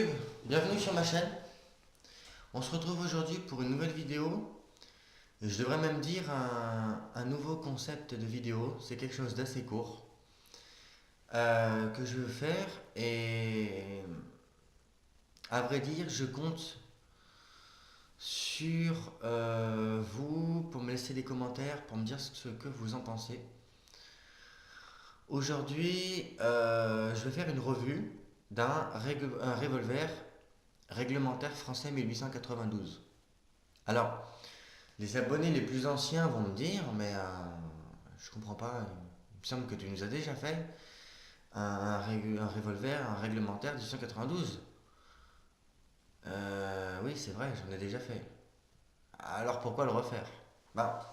YouTube, bienvenue sur ma chaîne. On se retrouve aujourd'hui pour une nouvelle vidéo. Je devrais même dire un nouveau concept de vidéo. C'est quelque chose d'assez court que je veux faire. Et à vrai dire, je compte sur vous pour me laisser des commentaires, pour me dire ce que vous en pensez. Aujourd'hui, je vais faire une revue un revolver réglementaire français 1892. Alors, les abonnés les plus anciens vont me dire, mais je comprends pas, il me semble que tu nous as déjà fait un revolver, un réglementaire 1892. Oui, c'est vrai, j'en ai déjà fait. Alors pourquoi le refaire? Bah,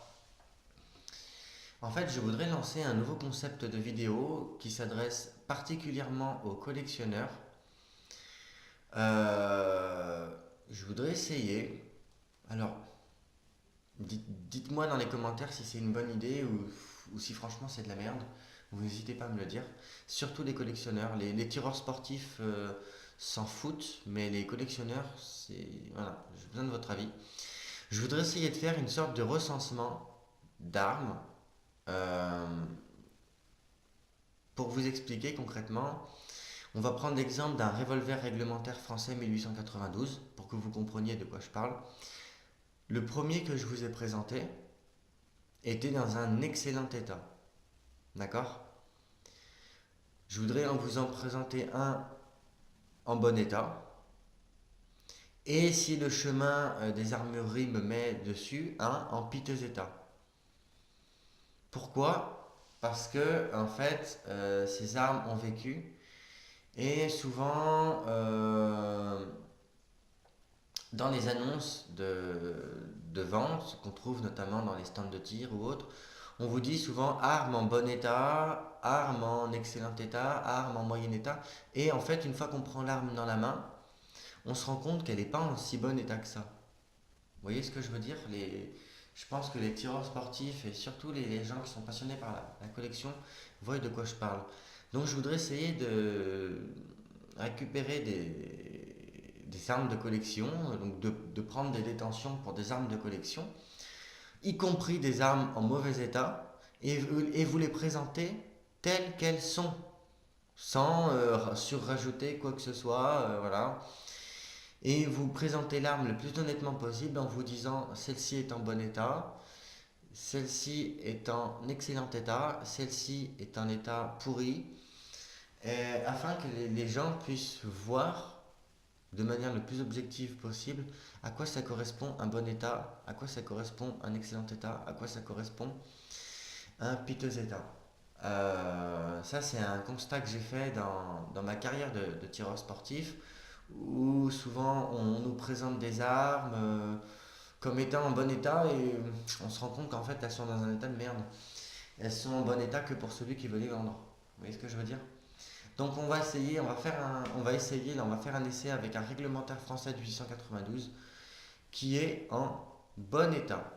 en fait, je voudrais lancer un nouveau concept de vidéo qui s'adresse particulièrement aux collectionneurs. Euh, je voudrais essayer. Alors, dites-moi dans les commentaires si c'est une bonne idée ou si franchement c'est de la merde. Vous n'hésitez pas à me le dire. Surtout les collectionneurs. Les tireurs sportifs s'en foutent, mais les collectionneurs, c'est. Voilà, j'ai besoin de votre avis. Je voudrais essayer de faire une sorte de recensement d'armes euh, pour vous expliquer concrètement. On va prendre l'exemple d'un revolver réglementaire français 1892 pour que vous compreniez de quoi je parle. Le premier que je vous ai présenté était dans un excellent état. D'accord? Je voudrais vous en présenter un en bon état. Et si le chemin des armureries me met dessus, un en piteux état. Pourquoi? Parce que en fait, ces armes ont vécu et souvent dans les annonces de vente qu'on trouve notamment dans les stands de tir ou autres, on vous dit souvent arme en bon état, arme en excellent état, arme en moyen état. Et en fait, une fois qu'on prend l'arme dans la main, on se rend compte qu'elle n'est pas en si bon état que ça. Vous voyez ce que je veux dire? Je pense que les tireurs sportifs et surtout les gens qui sont passionnés par la collection voient de quoi je parle. Donc je voudrais essayer de récupérer des armes de collection, donc de prendre des détentions pour des armes de collection, y compris des armes en mauvais état, et vous les présenter telles qu'elles sont, sans surrajouter quoi que ce soit, voilà. Et vous présentez l'arme le plus honnêtement possible en vous disant celle-ci est en bon état, celle-ci est en excellent état, celle-ci est en état pourri, afin que les gens puissent voir de manière le plus objective possible à quoi ça correspond un bon état, à quoi ça correspond un excellent état, à quoi ça correspond un piteux état. Ça, c'est un constat que j'ai fait dans ma carrière de tireur sportif, où souvent on nous présente des armes comme étant en bon état et on se rend compte qu'en fait elles sont dans un état de merde. Elles sont en bon état que pour celui qui veut les vendre. Vous voyez ce que je veux dire? Donc on va essayer, on va essayer, là on va faire un essai avec un réglementaire français de 1892 qui est en bon état.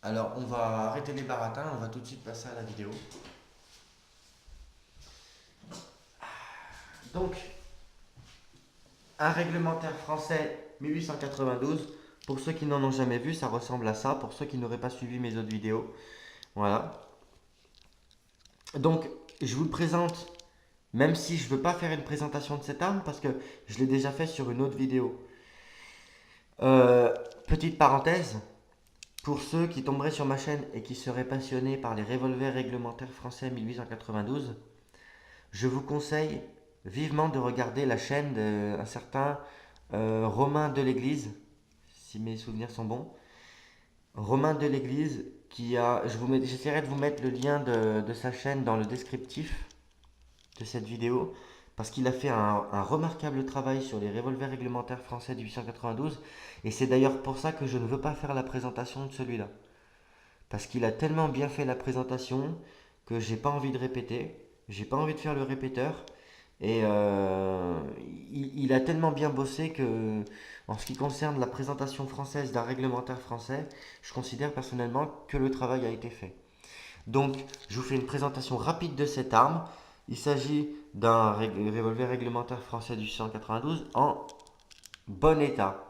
Alors on va arrêter les baratins, on va tout de suite passer à la vidéo. Donc un réglementaire français 1892, pour ceux qui n'en ont jamais vu, ça ressemble à ça, pour ceux qui n'auraient pas suivi mes autres vidéos. Voilà. Donc je vous le présente. Même si je ne veux pas faire une présentation de cette arme parce que je l'ai déjà fait sur une autre vidéo. Euh, Petite parenthèse, pour ceux qui tomberaient sur ma chaîne et qui seraient passionnés par les revolvers réglementaires français 1892, je vous conseille vivement de regarder la chaîne d'un certain Romain de l'Église, si mes souvenirs sont bons. Romain de l'Église qui a, j'essaierai de vous mettre le lien de sa chaîne dans le descriptif de cette vidéo parce qu'il a fait un remarquable travail sur les revolvers réglementaires français de 1892 et c'est d'ailleurs pour ça que je ne veux pas faire la présentation de celui-là parce qu'il a tellement bien fait la présentation que j'ai pas envie de répéter, j'ai pas envie de faire le répéteur et il a tellement bien bossé que en ce qui concerne la présentation française d'un réglementaire français, je considère personnellement que le travail a été fait. Donc je vous fais une présentation rapide de cette arme. Il s'agit d'un revolver réglementaire français du 192 en bon état.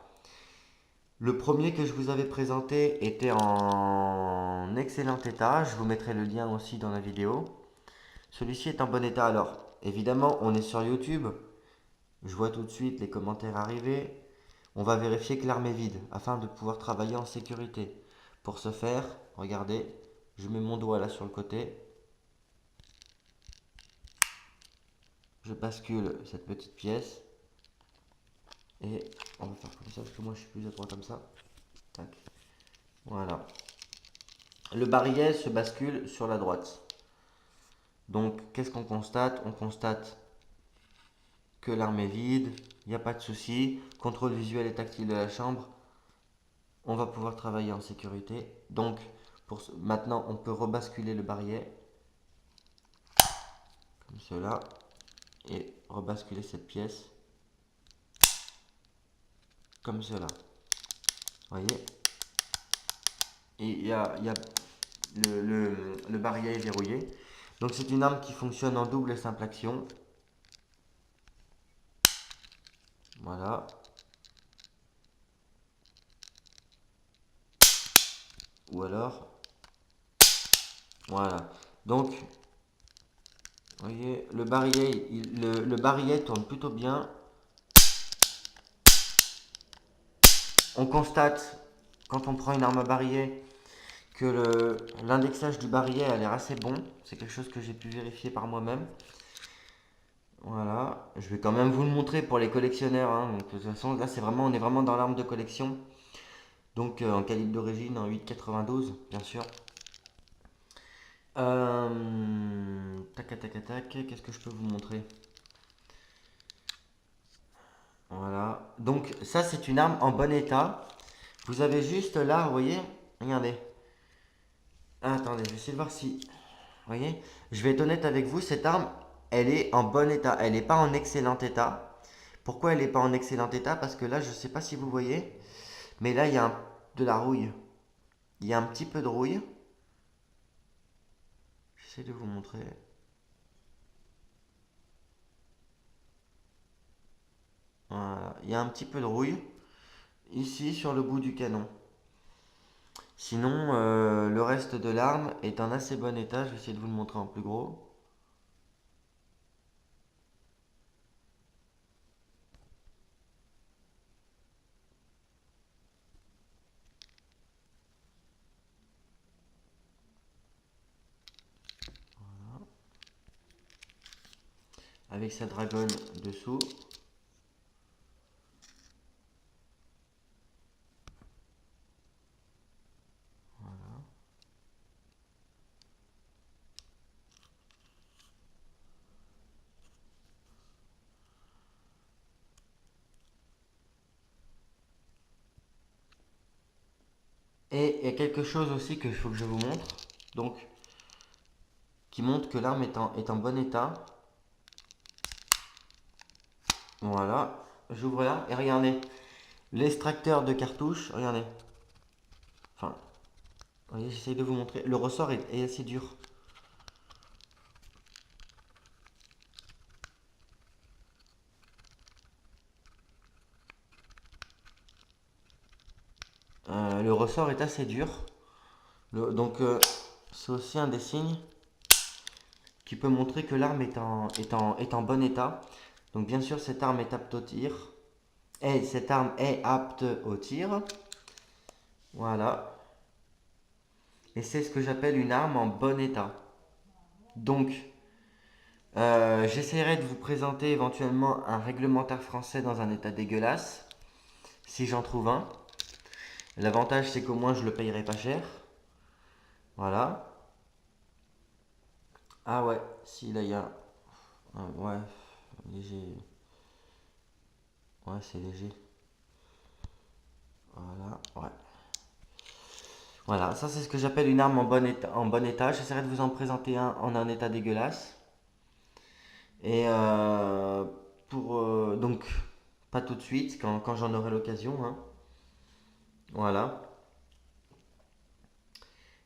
Le premier que je vous avais présenté était en excellent état, je vous mettrai le lien aussi dans la vidéo. Celui-ci est en bon état. Alors, évidemment, on est sur YouTube, je vois tout de suite les commentaires arriver. On va vérifier que l'arme est vide afin de pouvoir travailler en sécurité. Pour ce faire, regardez, je mets mon doigt là sur le côté. Je bascule cette petite pièce. Et on va faire comme ça parce que moi je suis plus adroit comme ça. Tac. Voilà. Le barillet se bascule sur la droite. Donc qu'est-ce qu'on constate? On constate que l'arme est vide, il n'y a pas de souci. Contrôle visuel et tactile de la chambre. On va pouvoir travailler en sécurité. Donc maintenant on peut rebasculer le barillet. Comme cela. Et rebasculer cette pièce. Comme cela. Voyez? Et il y a le barillet est verrouillé. Donc c'est une arme qui fonctionne en double et simple action. Voilà. Ou alors, voilà. Donc, vous voyez, le barillet, le barillet tourne plutôt bien. On constate, quand on prend une arme à barillet, que l'indexage du barillet a l'air assez bon. C'est quelque chose que j'ai pu vérifier par moi-même. Voilà, je vais quand même vous le montrer pour les collectionneurs, hein. Donc, de toute façon, là, on est vraiment dans l'arme de collection. Donc, en calibre d'origine, en 8,92, bien sûr. Tac, tac, tac, qu'est-ce que je peux vous montrer? Voilà. Donc, ça, c'est une arme en bon état. Vous avez juste là, vous voyez, regardez. Ah, attendez, je vais essayer de voir si. Vous voyez, je vais être honnête avec vous, cette arme, elle est en bon état. Elle n'est pas en excellent état. Pourquoi elle n'est pas en excellent état? Parce que là, je ne sais pas si vous voyez, mais là, il y a de la rouille. Il y a un petit peu de rouille. J'essaie de vous montrer. Voilà. Il y a un petit peu de rouille ici sur le bout du canon. Sinon, le reste de l'arme est en assez bon état. Je vais essayer de vous le montrer en plus gros. Avec sa dragonne dessous. Et il y a quelque chose aussi que il faut que je vous montre. Donc, qui montre que l'arme est en bon état. Voilà. J'ouvre là et regardez. L'extracteur de cartouche, regardez. Enfin, vous voyez, j'essaie de vous montrer. Le ressort est assez dur. Le ressort est assez dur. Donc, c'est aussi un des signes qui peut montrer que l'arme est en bon état. Donc, bien sûr, cette arme est apte au tir. Et cette arme est apte au tir. Voilà. Et c'est ce que j'appelle une arme en bon état. Donc, j'essaierai de vous présenter éventuellement un réglementaire français dans un état dégueulasse, si j'en trouve un. L'avantage, c'est qu'au moins je le payerai pas cher. Voilà. Ah ouais, si là il y a. Ouais, léger. Ouais, c'est léger. Voilà, ouais. Voilà, ça c'est ce que j'appelle une arme en bon état. En bon état. J'essaierai de vous en présenter un en un état dégueulasse. Et donc, pas tout de suite, quand j'en aurai l'occasion, hein. Voilà.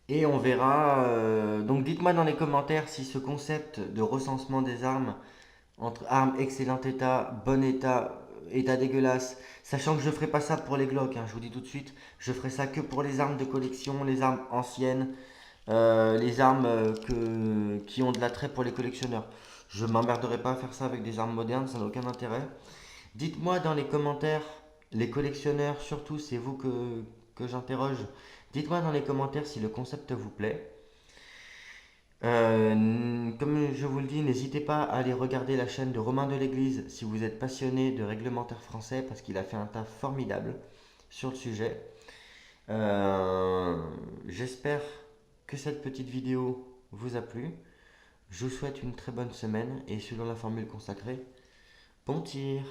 Et on verra. Donc dites-moi dans les commentaires si ce concept de recensement des armes entre armes excellent état, bon état, état dégueulasse, sachant que je ferai pas ça pour les Glock, hein, je vous dis tout de suite, je ferai ça que pour les armes de collection, les armes anciennes, les armes qui ont de l'attrait pour les collectionneurs. Je m'emmerderai pas à faire ça avec des armes modernes, ça n'a aucun intérêt. Dites-moi dans les commentaires, les collectionneurs, surtout c'est vous que j'interroge, dites-moi dans les commentaires si le concept vous plaît. Comme je vous le dis, n'hésitez pas à aller regarder la chaîne de Romain de l'Église si vous êtes passionné de réglementaire français parce qu'il a fait un taf formidable sur le sujet. Euh, J'espère que cette petite vidéo vous a plu. Je vous souhaite une très bonne semaine et selon la formule consacrée, bon tir!